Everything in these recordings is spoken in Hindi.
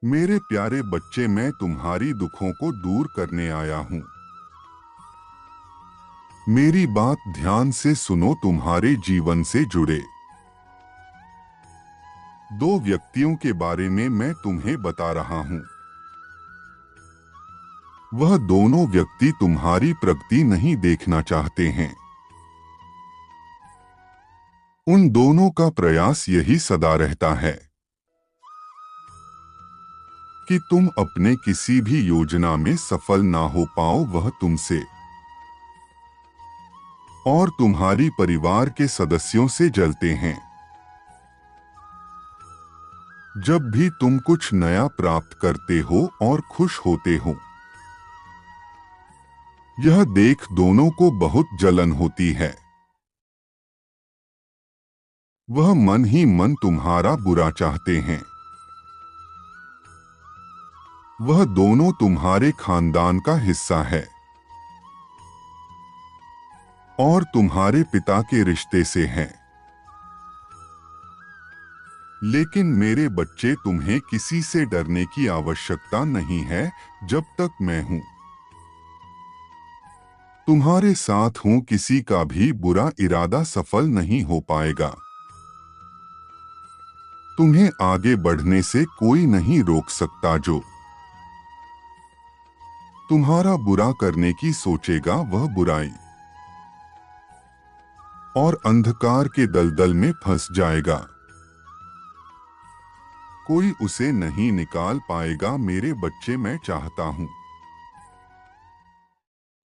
मेरे प्यारे बच्चे, मैं तुम्हारी दुखों को दूर करने आया हूँ। मेरी बात ध्यान से सुनो। तुम्हारे जीवन से जुड़े दो व्यक्तियों के बारे में मैं तुम्हें बता रहा हूँ। वह दोनों व्यक्ति तुम्हारी प्रगति नहीं देखना चाहते हैं। उन दोनों का प्रयास यही सदा रहता है कि तुम अपने किसी भी योजना में सफल ना हो पाओ। वह तुमसे और तुम्हारी परिवार के सदस्यों से जलते हैं। जब भी तुम कुछ नया प्राप्त करते हो और खुश होते हो, यह देख दोनों को बहुत जलन होती है। वह मन ही मन तुम्हारा बुरा चाहते हैं। वह दोनों तुम्हारे खानदान का हिस्सा है और तुम्हारे पिता के रिश्ते से हैं। लेकिन मेरे बच्चे, तुम्हें किसी से डरने की आवश्यकता नहीं है जब तक मैं हूं। तुम्हारे साथ हूं। किसी का भी बुरा इरादा सफल नहीं हो पाएगा। तुम्हें आगे बढ़ने से कोई नहीं रोक सकता। जो तुम्हारा बुरा करने की सोचेगा, वह बुराई और अंधकार के दलदल में फंस जाएगा। कोई उसे नहीं निकाल पाएगा। मेरे बच्चे, मैं चाहता हूं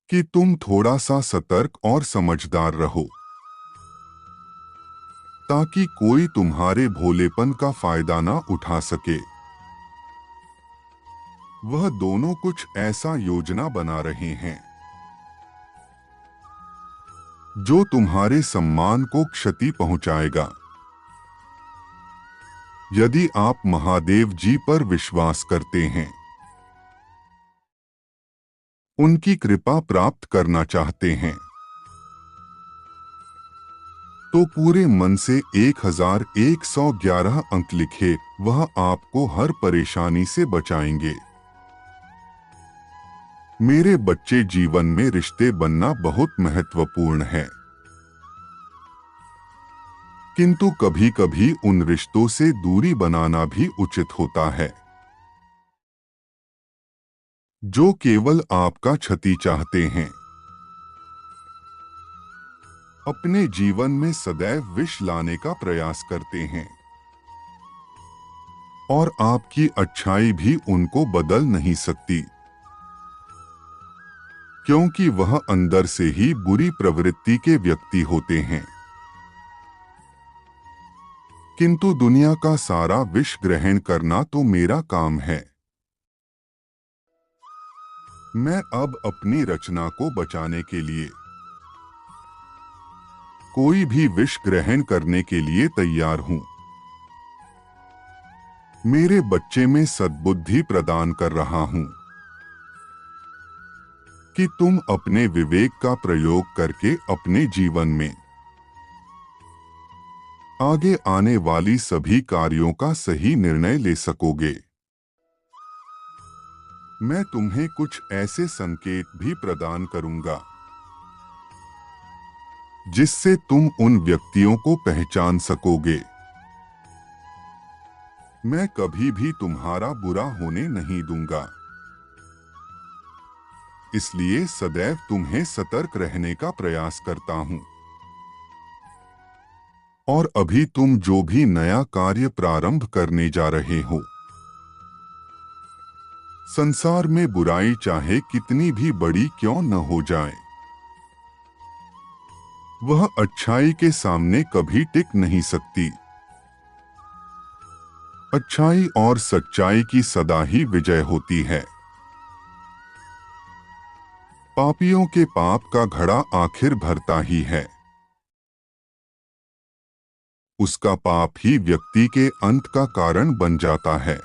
कि तुम थोड़ा सा सतर्क और समझदार रहो, ताकि कोई तुम्हारे भोलेपन का फायदा ना उठा सके। वह दोनों कुछ ऐसा योजना बना रहे हैं जो तुम्हारे सम्मान को क्षति पहुंचाएगा। यदि आप महादेव जी पर विश्वास करते हैं, उनकी कृपा प्राप्त करना चाहते हैं, तो पूरे मन से 1111 अंक लिखे। वह आपको हर परेशानी से बचाएंगे। मेरे बच्चे, जीवन में रिश्ते बनना बहुत महत्वपूर्ण है, किंतु कभी कभी उन रिश्तों से दूरी बनाना भी उचित होता है, जो केवल आपका क्षति चाहते हैं। अपने जीवन में सदैव विष लाने का प्रयास करते हैं और आपकी अच्छाई भी उनको बदल नहीं सकती, क्योंकि वह अंदर से ही बुरी प्रवृत्ति के व्यक्ति होते हैं। किंतु दुनिया का सारा विष ग्रहण करना तो मेरा काम है। मैं अब अपनी रचना को बचाने के लिए कोई भी विष ग्रहण करने के लिए तैयार हूं। मेरे बच्चे, में सद्बुद्धि प्रदान कर रहा हूं कि तुम अपने विवेक का प्रयोग करके अपने जीवन में आगे आने वाली सभी कार्यों का सही निर्णय ले सकोगे। मैं तुम्हें कुछ ऐसे संकेत भी प्रदान करूंगा जिससे तुम उन व्यक्तियों को पहचान सकोगे। मैं कभी भी तुम्हारा बुरा होने नहीं दूंगा, इसलिए सदैव तुम्हें सतर्क रहने का प्रयास करता हूं। और अभी तुम जो भी नया कार्य प्रारंभ करने जा रहे हो, संसार में बुराई चाहे कितनी भी बड़ी क्यों न हो जाए, वह अच्छाई के सामने कभी टिक नहीं सकती। अच्छाई और सच्चाई की सदा ही विजय होती है। पापियों के पाप का घड़ा आखिर भरता ही है। उसका पाप ही व्यक्ति के अंत का कारण बन जाता है।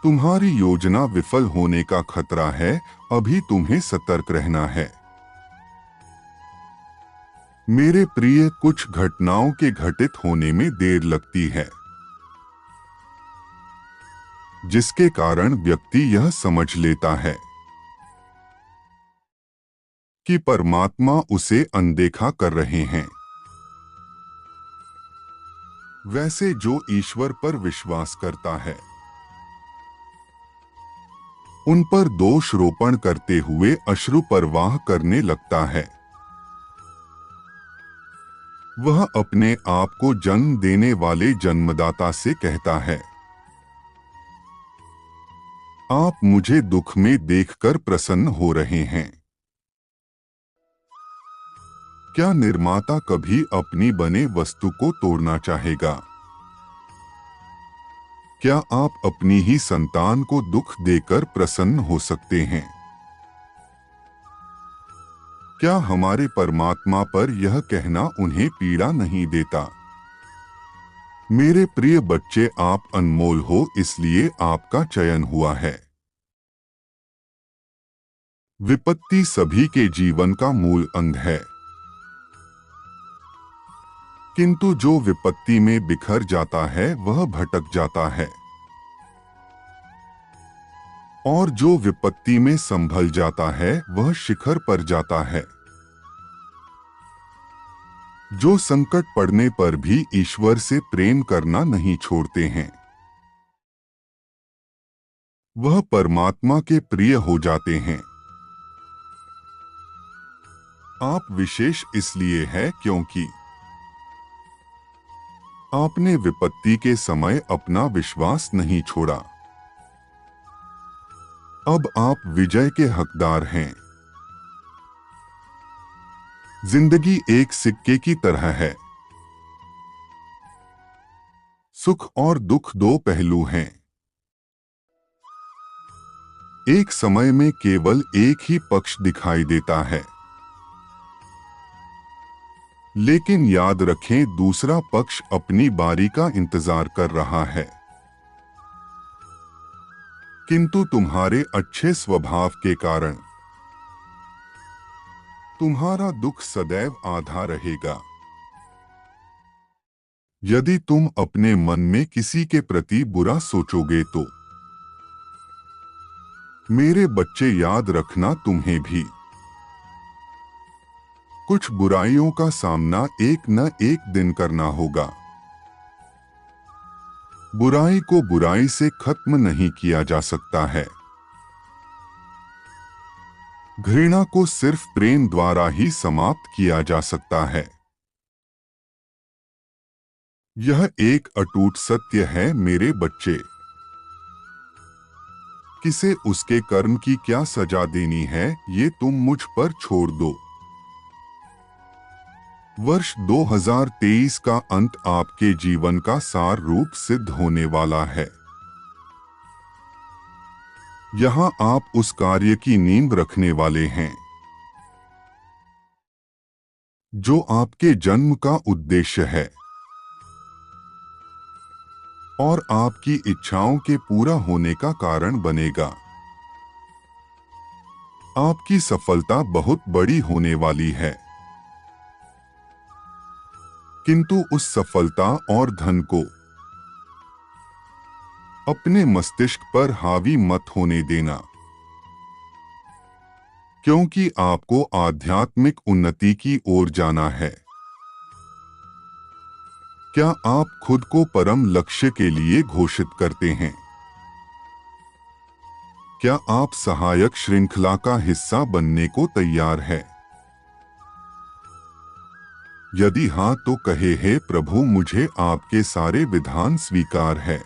तुम्हारी योजना विफल होने का खतरा है। अभी तुम्हें सतर्क रहना है। मेरे प्रिय, कुछ घटनाओं के घटित होने में देर लगती है, जिसके कारण व्यक्ति यह समझ लेता है कि परमात्मा उसे अनदेखा कर रहे हैं। वैसे जो ईश्वर पर विश्वास करता है, उन पर दोष रोपण करते हुए अश्रु प्रवाह करने लगता है। वह अपने आप को जन्म देने वाले जन्मदाता से कहता है, आप मुझे दुख में देखकर प्रसन्न हो रहे हैं। क्या निर्माता कभी अपनी बने वस्तु को तोड़ना चाहेगा? क्या आप अपनी ही संतान को दुख देकर प्रसन्न हो सकते हैं? क्या हमारे परमात्मा पर यह कहना उन्हें पीड़ा नहीं देता? मेरे प्रिय बच्चे, आप अनमोल हो, इसलिए आपका चयन हुआ है। विपत्ति सभी के जीवन का मूल अंग है, किंतु जो विपत्ति में बिखर जाता है वह भटक जाता है, और जो विपत्ति में संभल जाता है वह शिखर पर जाता है। जो संकट पड़ने पर भी ईश्वर से प्रेम करना नहीं छोड़ते हैं, वह परमात्मा के प्रिय हो जाते हैं। आप विशेष इसलिए है क्योंकि आपने विपत्ति के समय अपना विश्वास नहीं छोड़ा। अब आप विजय के हकदार हैं। जिंदगी एक सिक्के की तरह है। सुख और दुख दो पहलू हैं। एक समय में केवल एक ही पक्ष दिखाई देता है, लेकिन याद रखें, दूसरा पक्ष अपनी बारी का इंतजार कर रहा है। किंतु तुम्हारे अच्छे स्वभाव के कारण तुम्हारा दुख सदैव आधा रहेगा। यदि तुम अपने मन में किसी के प्रति बुरा सोचोगे तो मेरे बच्चे याद रखना, तुम्हें भी कुछ बुराइयों का सामना एक न एक दिन करना होगा। बुराई को बुराई से खत्म नहीं किया जा सकता है। घृणा को सिर्फ प्रेम द्वारा ही समाप्त किया जा सकता है। यह एक अटूट सत्य है मेरे बच्चे। किसे उसके कर्म की क्या सजा देनी है, ये तुम मुझ पर छोड़ दो। वर्ष 2023 का अंत आपके जीवन का सार रूप सिद्ध होने वाला है। यहाँ आप उस कार्य की नींव रखने वाले हैं जो आपके जन्म का उद्देश्य है, और आपकी इच्छाओं के पूरा होने का कारण बनेगा। आपकी सफलता बहुत बड़ी होने वाली है, किंतु उस सफलता और धन को अपने मस्तिष्क पर हावी मत होने देना, क्योंकि आपको आध्यात्मिक उन्नति की ओर जाना है। क्या आप खुद को परम लक्ष्य के लिए घोषित करते हैं? क्या आप सहायक श्रृंखला का हिस्सा बनने को तैयार है? यदि हाँ तो कहे, हे प्रभु, मुझे आपके सारे विधान स्वीकार है।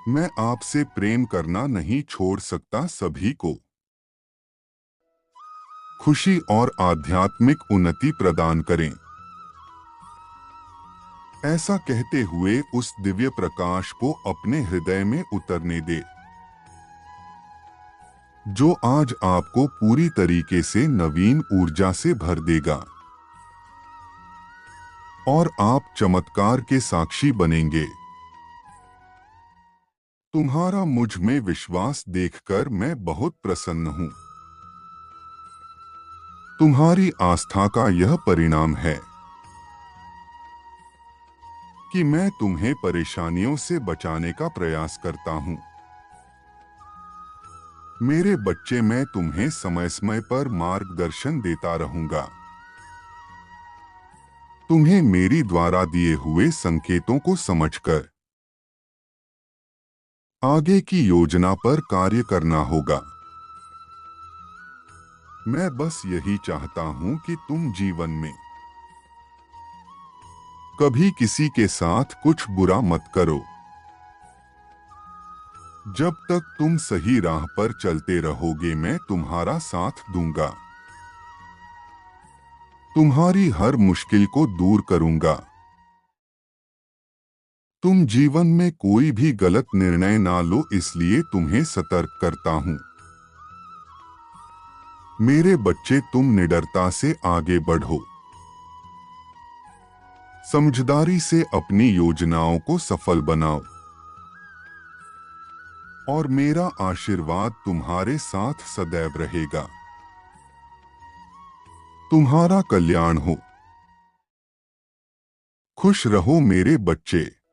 मैं आपसे प्रेम करना नहीं छोड़ सकता। सभी को खुशी और आध्यात्मिक उन्नति प्रदान करें। ऐसा कहते हुए उस दिव्य प्रकाश को अपने हृदय में उतरने दे, जो आज आपको पूरी तरीके से नवीन ऊर्जा से भर देगा, और आप चमत्कार के साक्षी बनेंगे। तुम्हारा मुझ में विश्वास देखकर मैं बहुत प्रसन्न हूं। तुम्हारी आस्था का यह परिणाम है कि मैं तुम्हें परेशानियों से बचाने का प्रयास करता हूँ। मेरे बच्चे, मैं तुम्हें समय समय पर मार्गदर्शन देता रहूंगा। तुम्हें मेरी द्वारा दिए हुए संकेतों को समझकर आगे की योजना पर कार्य करना होगा। मैं बस यही चाहता हूं कि तुम जीवन में कभी किसी के साथ कुछ बुरा मत करो। जब तक तुम सही राह पर चलते रहोगे, मैं तुम्हारा साथ दूंगा। तुम्हारी हर मुश्किल को दूर करूंगा। तुम जीवन में कोई भी गलत निर्णय ना लो, इसलिए तुम्हें सतर्क करता हूं। मेरे बच्चे, तुम निडरता से आगे बढ़ो। समझदारी से अपनी योजनाओं को सफल बनाओ और मेरा आशीर्वाद तुम्हारे साथ सदैव रहेगा। तुम्हारा कल्याण हो। खुश रहो मेरे बच्चे।